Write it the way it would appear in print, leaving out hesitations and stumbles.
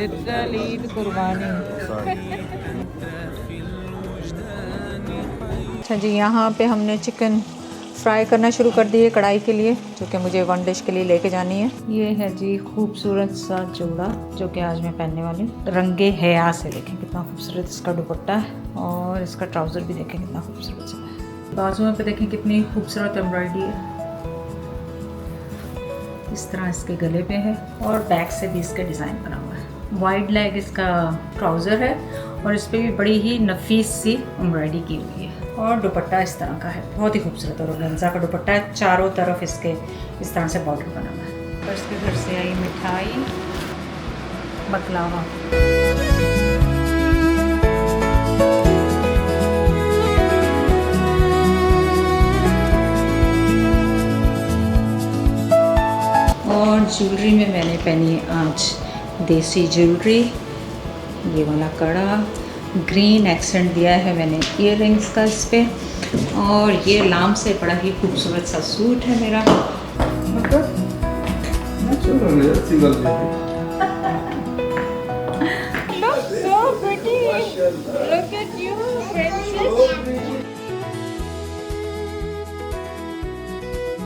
Literally कुर्बानी। अच्छा जी, यहाँ पे हमने चिकन फ्राई करना शुरू कर दिए कढ़ाई के लिए, जो कि मुझे वन डिश के लिए लेके जानी है। ये है जी खूबसूरत सा जोड़ा जो कि आज मैं पहनने वाली हूँ। रंगे हया से देखें कितना खूबसूरत इसका दुपट्टा है, और इसका ट्राउज़र भी देखें कितना खूबसूरत सा है। बाजुओं पे देखें कितनी खूबसूरत एम्ब्रॉयडरी है, इस तरह इसके गले पे है, और बैक से भी इसका डिज़ाइन बना हुआ है। वाइड लेग इसका ट्राउज़र है, और इस पर भी बड़ी ही नफीस सी एम्ब्रॉयडरी की हुई है, और दुपट्टा इस तरह का है, बहुत ही खूबसूरत और ऑर्गेन्जा का दुपट्टा है। चारों तरफ इसके इस तरह से बॉर्डर बना हुआ है। और इसके घर से आई मिठाई बकलावा। और ज्वेलरी में मैंने पहनी आज देसी ज्वेलरी, ये वाला कड़ा, ग्रीन एक्सेंट दिया है मैंने इयररिंग्स का इस पे, और ये लाम से बड़ा ही खूबसूरत सा सूट है मेरा।